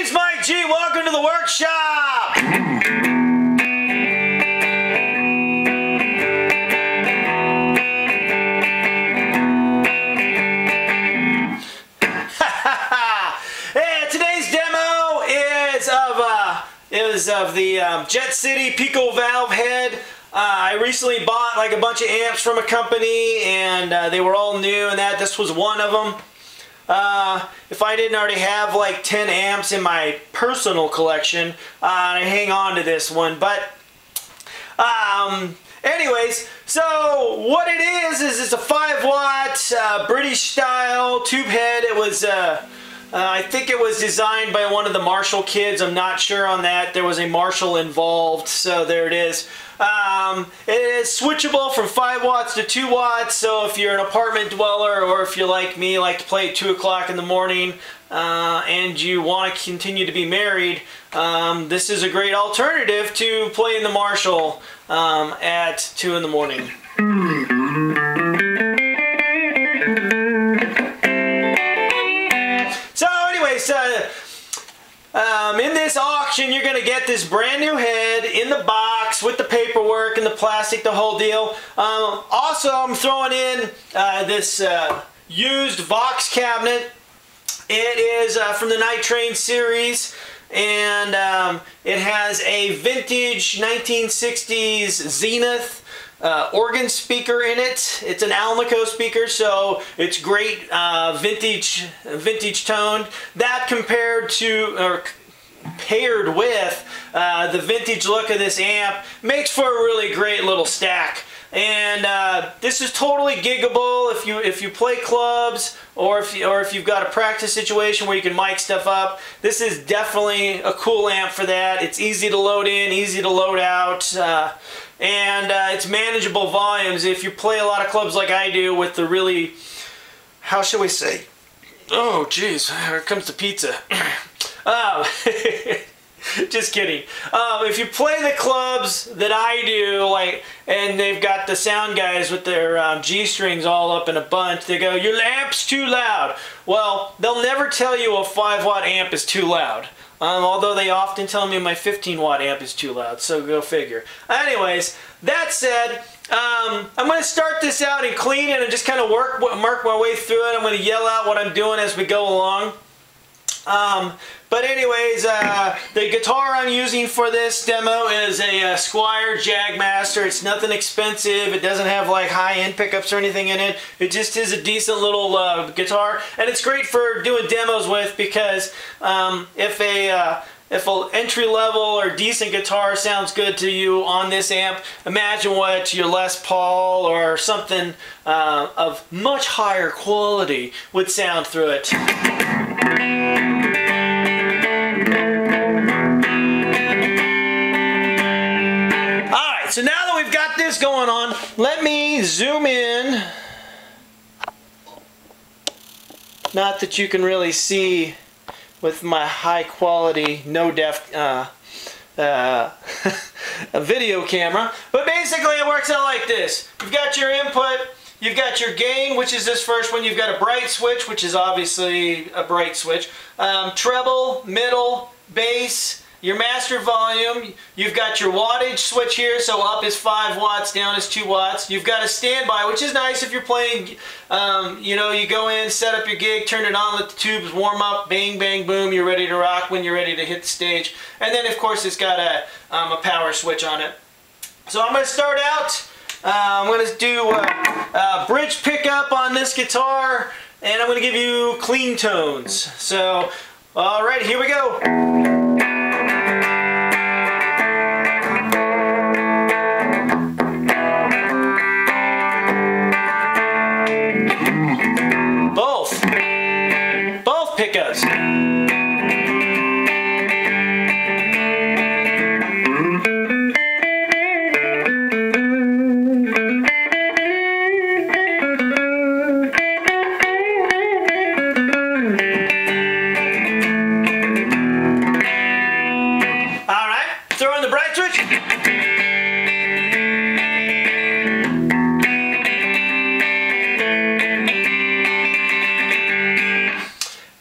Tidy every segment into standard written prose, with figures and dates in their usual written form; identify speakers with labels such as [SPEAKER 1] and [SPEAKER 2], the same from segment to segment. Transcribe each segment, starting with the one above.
[SPEAKER 1] name's Mike G. Welcome to the workshop. Hey, today's demo is of the City Pico Valve head. I recently bought like a bunch of amps from a company, and they were all new, and this was one of them. If I didn't already have like 10 amps in my personal collection, I hang on to this one. But anyways, so what it is it's a 5-watt British style tube head. It was I think it was designed by one of the Marshall kids. I'm not sure on that. There was a Marshall involved, so there it is. It is switchable from 5 watts to 2 watts, so if you're an apartment dweller, or if you're like me, like to play at 2 o'clock in the morning, and you want to continue to be married, this is a great alternative to playing the Marshall at 2 in the morning. So anyways, in this auction, you're going to get this brand new head in the box with the paperwork and the plastic, the whole deal. Also, I'm throwing in this used Vox cabinet. It is from the Night Train series, and it has a vintage 1960s Zenith organ speaker in it. It's an Almaco speaker, so it's great vintage toned. That compared to, or paired with the vintage look of this amp, makes for a really great little stack. And this is totally giggable if you play clubs, or if you've got a practice situation where you can mic stuff up. This is definitely a cool amp for that. It's easy to load in, easy to load out, and it's manageable volumes. If you play a lot of clubs like I do with the really, how shall we say? Oh, geez, here comes the pizza. Just kidding. If you play the clubs that I do, like, and they've got the sound guys with their G strings all up in a bunch, they go, "Your amp's too loud." Well, they'll never tell you a 5-watt amp is too loud. Although they often tell me my 15-watt amp is too loud, so go figure. Anyways, that said, I'm going to start this out and clean it and just kind of mark my way through it. I'm going to yell out what I'm doing as we go along. But anyways, the guitar I'm using for this demo is a Squire Jagmaster. It's nothing expensive. It doesn't have like high-end pickups or anything in it. It just is a decent little guitar, and it's great for doing demos with, because if an entry-level or decent guitar sounds good to you on this amp, imagine what your Les Paul or something of much higher quality would sound through it. Alright, so now that we've got this going on, let me zoom in. Not that you can really see with my high quality, no def video camera, but basically it works out like this. You've got your input, you've got your gain, which is this first one, you've got a bright switch, which is obviously a bright switch, treble, middle, bass, your master volume, you've got your wattage switch here, so up is 5 watts, down is 2 watts. You've got a standby, which is nice if you're playing, you know, you go in, set up your gig, turn it on, let the tubes warm up, bang, bang, boom, you're ready to rock when you're ready to hit the stage. And then, of course, it's got a power switch on it. So I'm going to start out, I'm going to do a bridge pickup on this guitar, and I'm going to give you clean tones. So, alright, here we go. Both pickups. Alright, throw in the bright switch.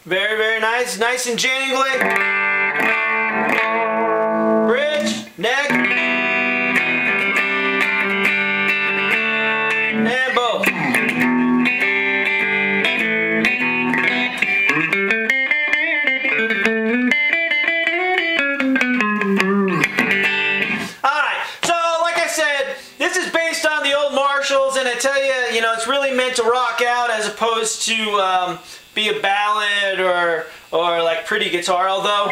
[SPEAKER 1] Very, very nice. sides, nice and jangly. Bridge, neck, and both. And I tell you, it's really meant to rock out as opposed to be a ballad or like pretty guitar, although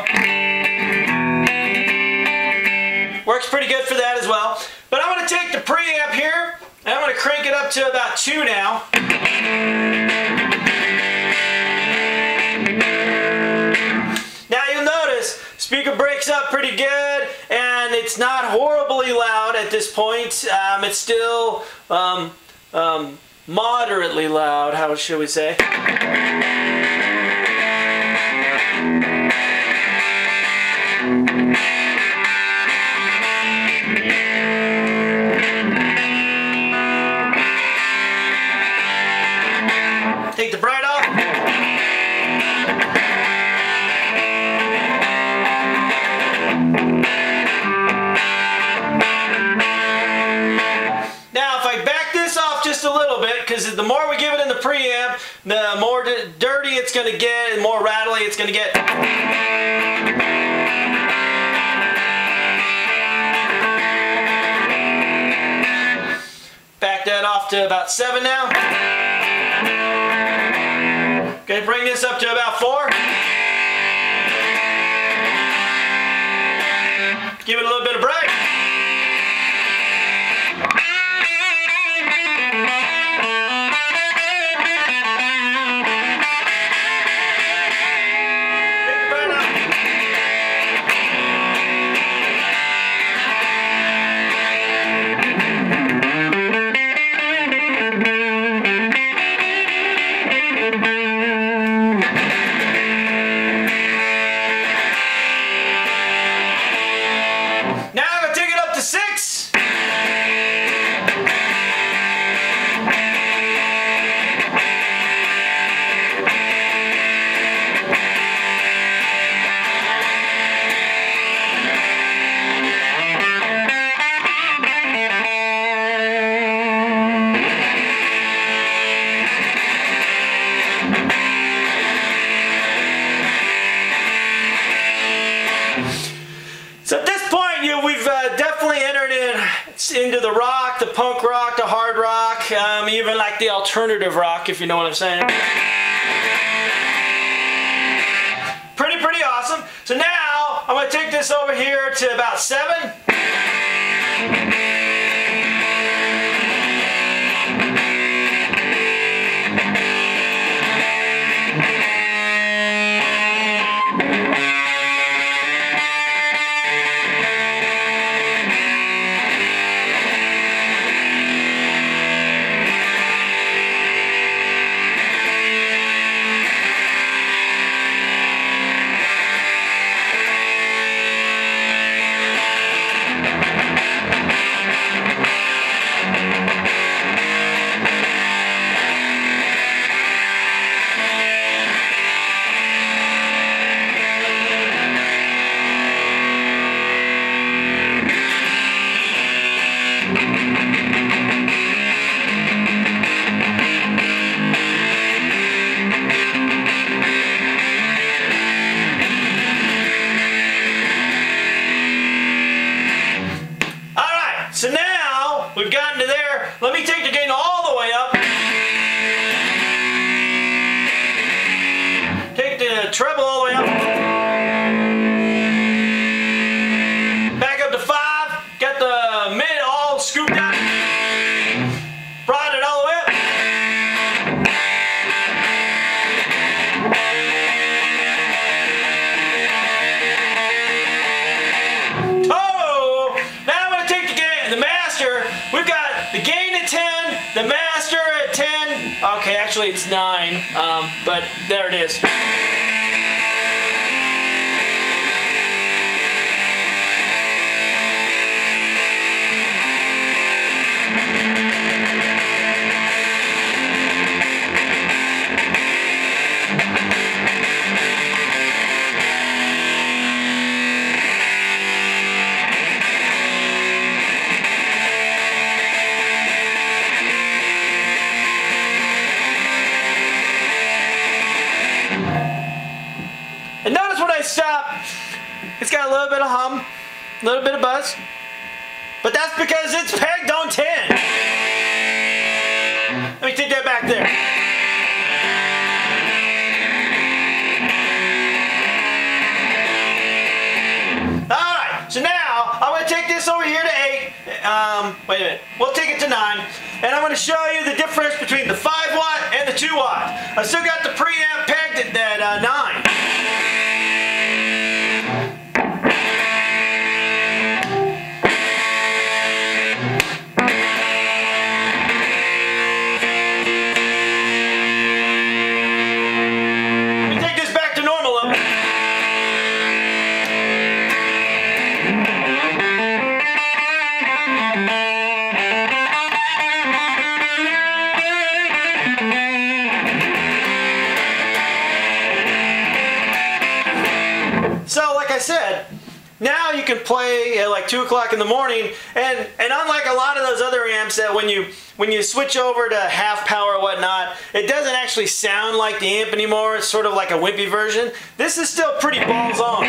[SPEAKER 1] works pretty good for that as well. But I'm going to take the preamp here and I'm going to crank it up to about 2 now. Now you'll notice speaker breaks up pretty good and it's not horribly loud at this point. It's still moderately loud, how should we say. Take the bright off. Just a little bit, because the more we give it in the preamp, the more dirty it's going to get and more rattly it's going to get. Back that off to about 7 now. Okay, bring this up to about 4. Give it a little bit of break. So at this point, we've definitely entered into the rock, the punk rock, the hard rock, even like the alternative rock, if you know what I'm saying. Pretty awesome. So now I'm going to take this over here to about 7. So now we've gotten to there. Let me take the gain all the way up. Take the treble all the way up. Back up to 5. Got the mid all scooped out. Brought it all the way up. We've got the gain at 10, the master at 10. Okay, actually it's 9, but there it is. And notice when I stop, it's got a little bit of hum, a little bit of buzz. But that's because it's pegged on 10. Let me take that back there. Alright, so now I'm going to take this over here to 8. Wait a minute. We'll take it to 9. And I'm going to show you the difference between the 5 watt and the 2 watt. I still got the preamp pegged at 9. So like I said, now you can play at like 2 o'clock in the morning, and unlike a lot of those other amps that when you switch over to half power or whatnot, it doesn't actually sound like the amp anymore. It's sort of like a wimpy version. This is still pretty balls on.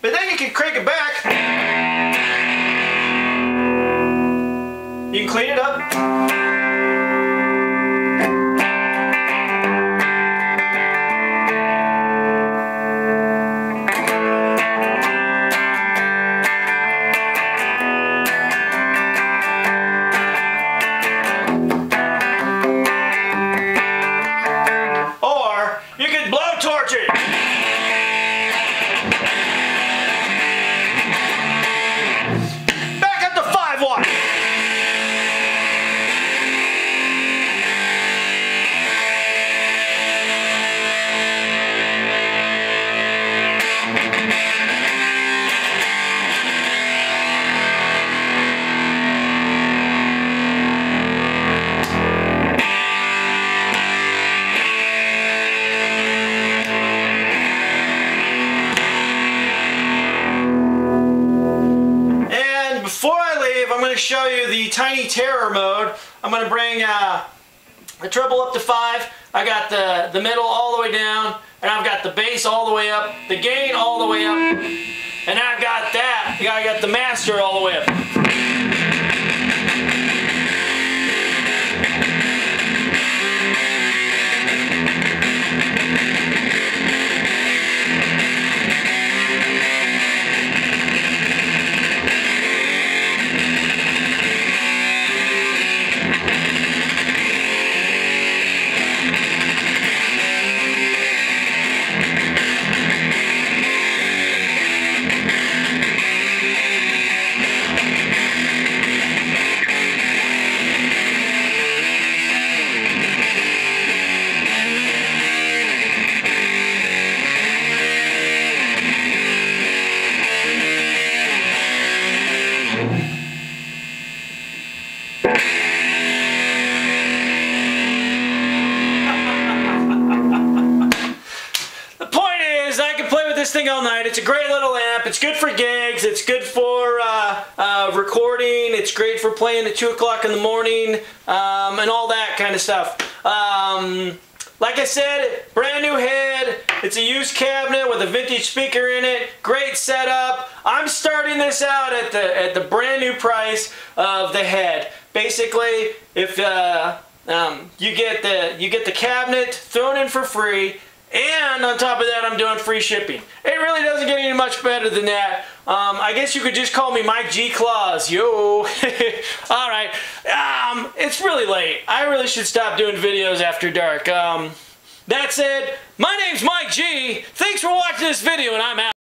[SPEAKER 1] But then you can crank it back. You can clean it up. Or you can blowtorch it. Before I leave, I'm going to show you the Tiny Terror mode. I'm going to bring the treble up to 5. I got the middle all the way down, and I've got the bass all the way up, the gain all the way up, and I've got that. I got the master all the way up. This thing all night. It's a great little amp. It's good for gigs. It's good for recording. It's great for playing at 2 o'clock in the morning and all that kind of stuff. Like I said, brand new head. It's a used cabinet with a vintage speaker in it. Great setup. I'm starting this out at the brand new price of the head. Basically, if you get the cabinet thrown in for free. And on top of that, I'm doing free shipping. It really doesn't get any much better than that. I guess you could just call me Mike G. Claus. Yo. Alright. It's really late. I really should stop doing videos after dark. That said, my name's Mike G. Thanks for watching this video, and I'm out.